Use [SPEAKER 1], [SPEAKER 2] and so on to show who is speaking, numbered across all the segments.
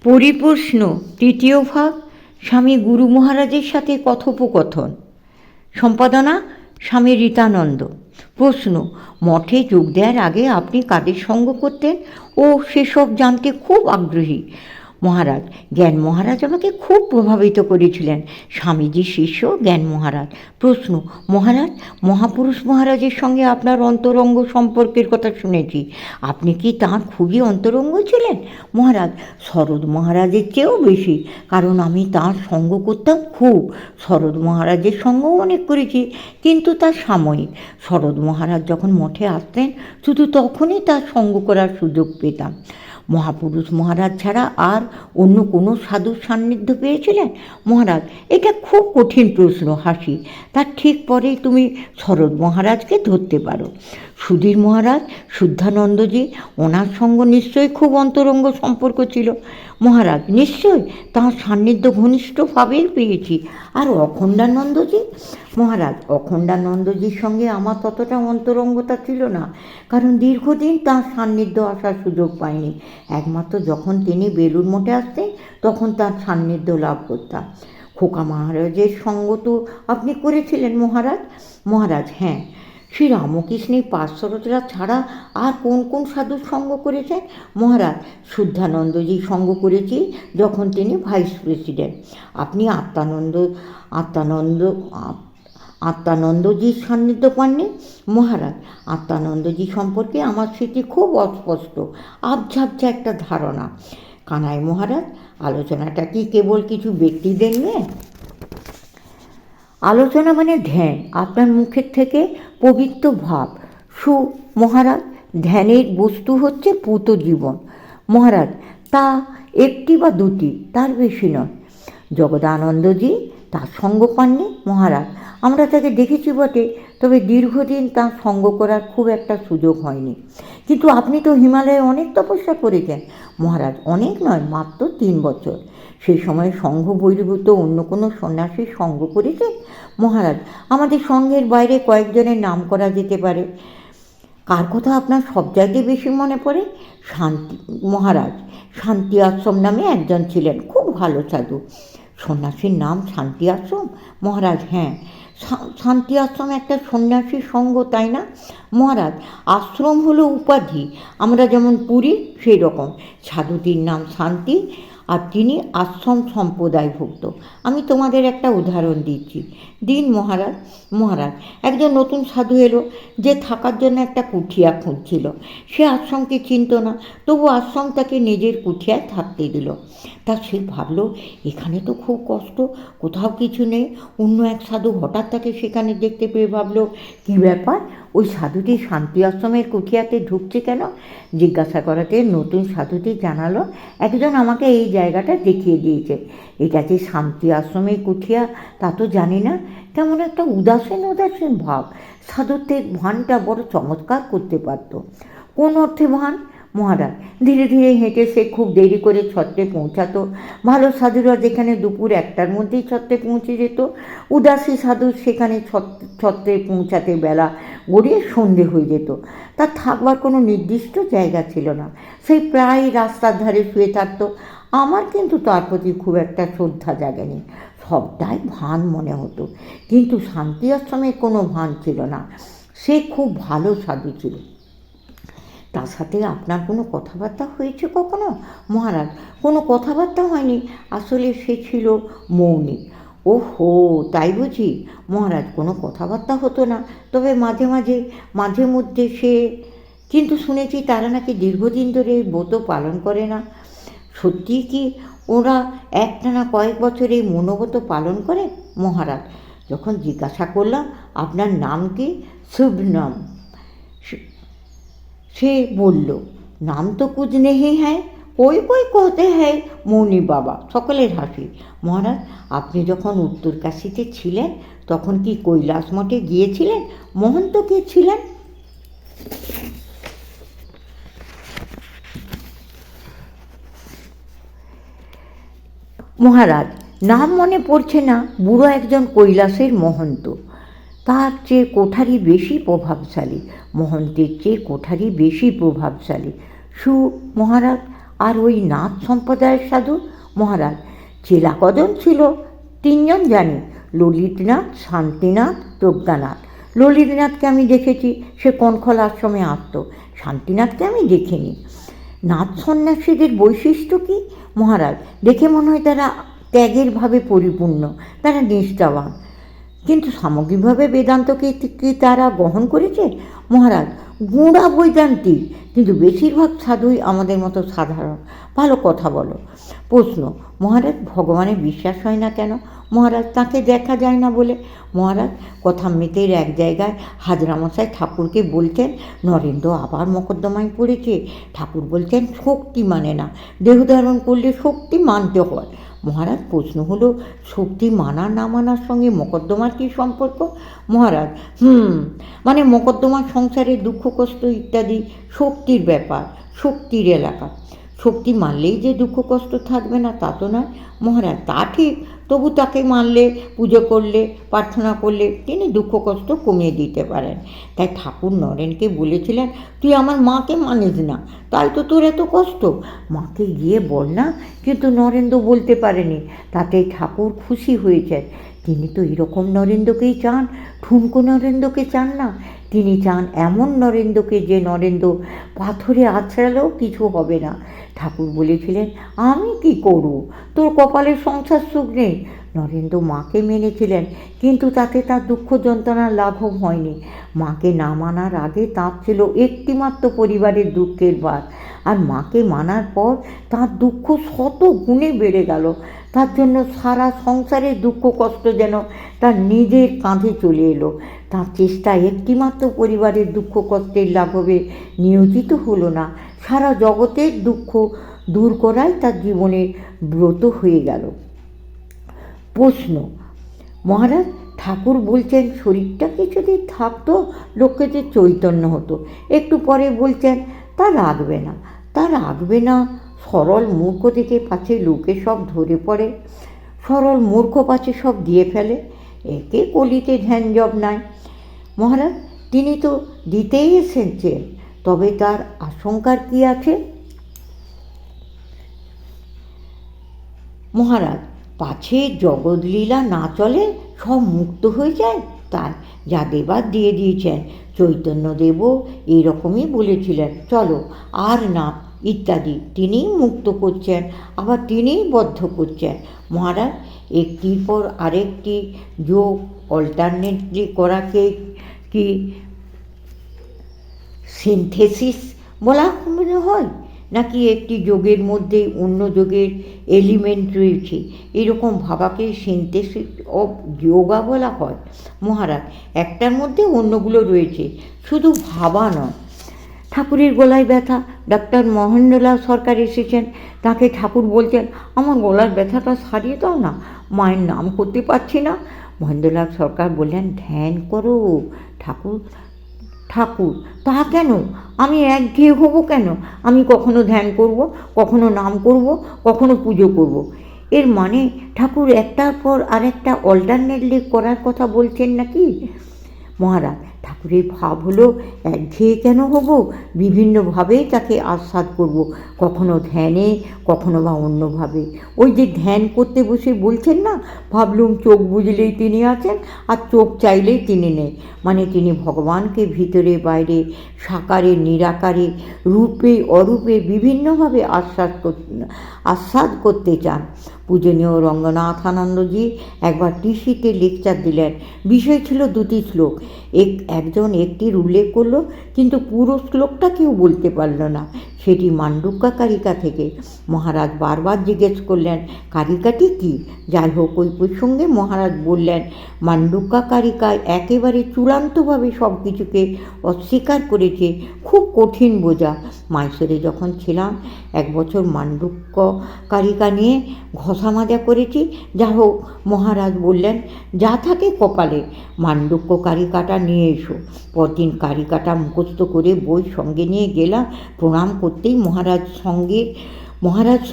[SPEAKER 1] পরিপ্রশ্ন তৃতীয় ভাগ, স্বামী গুরু মহারাজের সাথে কথোপকথন। সম্পাদনা স্বামী রীতানন্দ। প্রশ্ন, মঠে যোগ দেওয়ার আগে আপনি কাদের সঙ্গ করতেন ও সেসব জানতে খুব আগ্রহী? মহারাজ, জ্ঞান মহারাজ আমাকে খুব প্রভাবিত করেছিলেন। স্বামীজির শিষ্য জ্ঞান মহারাজ। প্রশ্ন, মহারাজ, মহাপুরুষ মহারাজের সঙ্গে আপনার অন্তরঙ্গ সম্পর্কের কথা শুনেছি। আপনি কি তাঁর খুবই অন্তরঙ্গ ছিলেন? মহারাজ, শরৎ মহারাজের চেয়েও বেশি, কারণ আমি তাঁর সঙ্গ করতাম খুব। শরৎ মহারাজের সঙ্গও অনেক করেছি, কিন্তু তার সাময়িক। শরৎ মহারাজ যখন মঠে আসতেন শুধু তখনই তার সঙ্গ করার সুযোগ পেতাম। মহাপুরুষ মহারাজ ছাড়া আর অন্য কোনো সাধুর সান্নিধ্য পেয়েছিলেন? মহারাজ, এটা খুব কঠিন প্রশ্ন। হাসি। তার ঠিক পরেই তুমি শরৎ মহারাজকে ধরতে পারো। সুধীর মহারাজ, শুদ্ধানন্দজি, ওনার সঙ্গ নিশ্চয়ই খুব অন্তরঙ্গ সম্পর্ক ছিল। মহারাজ, নিশ্চয়, তাঁর সান্নিধ্য ঘনিষ্ঠভাবেই পেয়েছি। আর অখণ্ডানন্দজি? মহারাজ, অখণ্ডানন্দজির সঙ্গে আমার ততটা অন্তরঙ্গতা ছিল না, কারণ দীর্ঘদিন তাঁর সান্নিধ্য আসার সুযোগ পাইনি। একমাত্র যখন তিনি বেলুড় মঠে আসতেন তখন তার সান্নিধ্য লাভ করতাম। খোকা মহারাজের সঙ্গ তো আপনি করেছিলেন মহারাজ? মহারাজ, হ্যাঁ। শ্রী রামকৃষ্ণের পার্শ্বরা ছাড়া আর কোন কোন সাধুর সঙ্গ করেছেন? মহারাজ, শুদ্ধানন্দজির সঙ্গ করেছি যখন তিনি ভাইস প্রেসিডেন্ট। আপনি আত্মানন্দজির সান্নিধ্য পাননি? মহারাজ, আত্মানন্দজি সম্পর্কে আমার স্মৃতি খুব অস্পষ্ট, আবঝাবঝা একটা ধারণা। কানাই মহারাজ, আলোচনাটা কি কেবল কিছু ব্যক্তিদের নিয়ে? আলোচনা মানে ধ্যান, আপনার মুখের থেকে পবিত্র ভাব। মহারাজ, ধ্যানের বস্তু হচ্ছে পূত জীবন। মহারাজ, তা একটি বা দুটি, তার বেশি নয়। জগদানন্দজি, তার সঙ্গ পাননি? মহারাজ, আমরা তাকে দেখেছি বটে, তবে দীর্ঘদিন তার সঙ্গ করার খুব একটা সুযোগ হয়নি। কিন্তু আপনি তো হিমালয়ে অনেক তপস্যা করেছেন। মহারাজ, অনেক নয়, মাত্র 3 বছর। সেই সময় সঙ্ঘ বহির্ভূত অন্য কোনো সন্ন্যাসীর সঙ্গ করেছেন? মহারাজ, আমাদের সঙ্ঘের বাইরে কয়েকজনের নাম করা যেতে পারে। কার কথা আপনার সবচাইতে বেশি মনে পড়ে? মহারাজ, শান্তি আশ্রম নামে একজন ছিলেন, খুব ভালো সাধু। সন্ন্যাসীর নাম শান্তি আশ্রম? মহারাজ, হ্যাঁ। শান্তি আশ্রম একটা সন্ন্যাসীর সঙ্গ, তাই না? মহারাজ, আশ্রম হলো উপাধি, আমরা যেমন পুরী সেই রকম। সাধুটির নাম শান্তি, আর তিনি আশ্রম সম্প্রদায়ভুক্ত। আমি তোমাদের একটা উদাহরণ দিচ্ছি। দিন মহারাজ। মহারাজ, একজন নতুন সাধু এলো, যে থাকার জন্য একটা কুঠিয়া খুঁজছিল। সে আশ্রমকে চিনত না, তবু আশ্রম তাকে নিজের কুঠিয়ায় থাকতে দিল। তা সে ভাবল, এখানে তো খুব কষ্ট, কোথাও কিছু নেই। অন্য এক সাধু হঠাৎ তাকে সেখানে দেখতে পেয়ে ভাবল, কী ব্যাপার, ওই সাধুটি শান্তি আশ্রমের কুঠিয়াতে ঢুকছে কেন? জিজ্ঞাসা করাতে নতুন সাধুটি জানালো, একজন আমাকে এই জায়গাটা দেখিয়ে দিয়েছে। এটা যে শান্তি আশ্রমের কুঠিয়া তা তো জানি না। কেমন একটা উদাসীন উদাসীন ভাব। সাধুত্বের ভানটা বড় চমৎকার করতে পারত। কোন অর্থে ভান? মহারাজ, ধীরে ধীরে হেঁটে সে খুব দেরি করে ছত্রে পৌঁছাতো। ভালো সাধুরা যেখানে দুপুর 1টার মধ্যেই ছত্রে পৌঁছে যেত, উদাসী সাধু সেখানে ছত্রে পৌঁছাতে বেলা গড়িয়ে সন্ধে হয়ে যেত। তার থাকবার কোনো নির্দিষ্ট জায়গা ছিল না, সেই প্রায় রাস্তার ধারে শুয়ে থাকতো। আমার কিন্তু তার প্রতি খুব একটা শ্রদ্ধা জাগেনি, সবটাই ভান মনে হতো। কিন্তু শান্তি আশ্রমে কোনো ভান ছিল না, সে খুব ভালো সাধু ছিল। তার সাথে আপনার কোনো কথাবার্তা হয়েছে কখনো? মহারাজ, কোনো কথাবার্তা হয়নি, আসলে সে ছিল মৌনী। ওহো, তাই বুঝি? মহারাজ, কোনো কথাবার্তা হতো না, তবে মাঝে মধ্যে সে, কিন্তু শুনেছি তারা নাকি দীর্ঘদিন ধরে ব্রত পালন করে না। সত্যি কি ওরা একটানা কয়েক বছর এই মনোব্রত পালন করে? মহারাজ, যখন জিজ্ঞাসা করলাম আপনার নাম কি, শুভ নাম, সে বলল, নাম তো কুছ নেহি হ্যায়, कोई कोई कहते हैं মৌনী বাবা। সকলের হাসি। মহারাজ, আপনি যখন উত্তরকাশীতে ছিলেন তখন কি কৈলাস মঠে গিয়েছিলেন? মহন্ত কে ছিলেন? মহারাজ, নাম মনে পড়ছে না, বুড়ো একজন কৈলাসের মহন্ত। তার চেয়ে কোঠারি বেশি প্রভাবশালী, মহন্তের চেয়ে কোঠারি বেশি প্রভাবশালী। মহারাজ, আর ওই নাথ সম্প্রদায়ের সাধু? মহারাজ, চেলা কজন ছিল? 3 জন জানি, ললিতনাথ, শান্তিনাথ, প্রজ্ঞানাথ। ললিতনাথকে আমি দেখেছি, সে কনখল আশ্রমে আসত। শান্তিনাথকে আমি দেখিনি। নাথ সন্ন্যাসীদের বৈশিষ্ট্য কী? মহারাজ, দেখে মনে হয় তারা ত্যাগের ভাবে পরিপূর্ণ, তারা নিষ্ঠাবান। কিন্তু সামগ্রিকভাবে বেদান্তকে কি তারা গ্রহণ করেছে? মহারাজ, গুঁড়া বৈদান্তিক, কিন্তু বেশিরভাগ সাধুই আমাদের মতো সাধারণ। ভালো কথা বলো। প্রশ্ন, মহারাজ, ভগবানে বিশ্বাস হয় না কেন? মহারাজ, তাকে দেখা যায় না বলে। মহারাজ, কথামৃতের এক জায়গায় হাজরামশাই ঠাকুরকে বলতেন, নরেন্দ্র আবার মকদ্দমায় পড়েছে। ঠাকুর বলতেন, শক্তি মানে না, দেহ ধারণ করলে শক্তি মানতে হয়। মহারাজ, প্রশ্ন হলো, শক্তি মানা না মানার সঙ্গে মকদ্দমার কী সম্পর্ক? মহারাজ, মানে মকদ্দমার সংসারে দুঃখ কষ্ট ইত্যাদি শক্তির ব্যাপার, শক্তির এলাকা। শক্তি মানলেই যে দুঃখ কষ্ট থাকবে না তা তো নয়। মহারাজ, তা ঠিক, তবু তাকে মানলে, পুজো করলে, প্রার্থনা করলে তিনি দুঃখ কষ্ট কমিয়ে দিতে পারেন। তাই ঠাকুর নরেনকে বলেছিলেন, তুই আমার মাকে মানিস না, তাই তো তোর এত কষ্ট, মাকে গিয়ে বল না। কিন্তু নরেন্দ্র বলতে পারেনি, তাতে ঠাকুর খুশি হয়েছেন। তিনি তো এরকম নরেন্দ্রকেই চান, ঠুনকো নরেন্দ্রকে চান না। তিনি চান এমন নরেন্দ্রকে যে নরেন্দ্র পাথরে আছড়ালেও কিছু হবে না। ঠাকুর বলেছিলেন, আমি কি করব, তোর কপালে সংসার সুখ নেই। নরেন্দ্র মাকে মেনেছিলেন, কিন্তু তাতে তার দুঃখ যন্ত্রণা লাঘব হয়নি। মাকে না মানার আগে তার ছিল একটিমাত্র পরিবারের দুঃখের ভার, আর মাকে মানার পর তার দুঃখ শত গুণে বেড়ে গেল। তার জন্য সারা সংসারের দুঃখ কষ্ট যেন তার নিজের কাঁধে চলে এলো। তার চেষ্টা একটিমাত্র পরিবারের দুঃখ কষ্টের লাঘবে নিয়োজিত হলো না, সারা জগতের দুঃখ দূর করাই তার জীবনের ব্রত হয়ে গেল। প্রশ্ন, মহারাজ, ঠাকুর বলছেন শরীরটা কিছুদিন থাকতো, লোককে যে চৈতন্য হতো। একটু পরে বলছেন তা রাখবে না, তা রাখবে না। সরল মূর্খ থেকে পাছে লোকে সব ধরে পড়ে, সরল মূর্খ পাছে সব দিয়ে ফেলে, একে কলিতে ধ্যান জব নাই। মহারাজ, তিনি তো দিতেই এসেছেন, তবে তার আশঙ্কার কি আছে? মহারাজ, পাছে জগৎলীলা না চলে, সব মুক্ত হয়ে যায়, তাই যা দেবার দিয়ে দিয়েছেন। চৈতন্যদেবও এইরকমই বলেছিলেন, চলো আর না ইত্যাদি। তিনিই মুক্ত করছেন, আবার তিনিই বদ্ধ করছেন। মহারাজ, একটির পর আরেকটি যোগ অল্টারনেটলি করাকে কি সিনথেসিস বলা হয়, নাকি একটি যোগের মধ্যে অন্য যোগের এলিমেন্ট রয়েছে, এরকম ভাবাকে সিনথেসিস অফ যোগা বলা হয়? মহারাজ, একটার মধ্যে অন্যগুলো রয়েছে, শুধু ভাবা নয়। ঠাকুরের গলায় ব্যথা, ডাক্তার মহেন্দ্রলাল সরকার এসেছেন, তাকে ঠাকুর বলছেন, আমার গলার ব্যথাটা সারিয়ে দাও না, মায়ের নাম করতে পারছি না। মহেন্দ্রলাল সরকার বললেন, ধ্যান করো। ঠাকুর, তা কেন? আমি একঘেয়ে হব কেন? আমি কখনো ধ্যান করব, কখনো নাম করব, কখনো পুজো করব। এর মানে ঠাকুর একটার পর আরেকটা অল্টারনেটলি করার কথা বলছেন নাকি? মহারাজ, ঠাকুরের ভাব হলো, একঘেয়ে কেন হব, বিভিন্নভাবেই তাকে আস্বাদ করব, কখনো ধ্যানে, কখনো বা অন্যভাবে। ওই যে ধ্যান করতে বসে বলছেন না, ভাবলুম চোখ বুঝলেই তিনি আছেন, আর চোখ চাইলেই তিনি নেই। মানে তিনি ভগবানকে ভিতরে বাইরে, সাকারে নিরাকারে, রূপে অরূপে বিভিন্নভাবে আস্বাদ করতে চান। পূজনীয় রঙ্গনাথানন্দজি একবার টিসিতে লেকচার দিলেন, বিষয় ছিল 2টি শ্লোক। একজন একটির উল্লেখ করলো, কিন্তু পুরো শ্লোকটা কেউ বলতে পারল না। সেটি মান্ডুক্যা কারিকা থেকে। মহারাজ বারবার জিজ্ঞেস করলেন, কারিকাটি কী? যাই হোক, ওই প্রসঙ্গে মহারাজ বললেন, মান্ডুক্যা কারিকায় একেবারে চূড়ান্তভাবে সব কিছুকে অস্বীকার করেছে, খুব কঠিন বোঝা। মাইসোরে যখন ছিলাম 1 বছর মান্ডুক্য কারিকা নিয়ে ঘষা মাজা করেছি। যা হোক, মহারাজ বললেন, যা থাকে কপালে, মান্ডুক্য কারিকাটা নিয়ে এসো। পরদিন কারিকাটা মুখস্থ করে বই সঙ্গে নিয়ে গেলাম। প্রণাম করতেই মহারাজ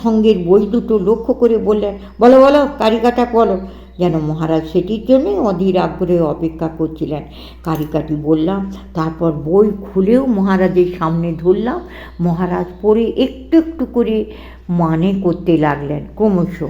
[SPEAKER 1] সঙ্গের বই দুটো লক্ষ্য করে বললেন, বলো কারিকাটা বলো। যেন মহারাজ সেটির জন্যই অধীর আগ্রহে অপেক্ষা করছিলেন। কারিকাটি বললাম, তারপর বই খুলেও মহারাজের সামনে ধরলাম। মহারাজ পড়ে একটু একটু করে মানে করতে লাগলেন। ক্রমশ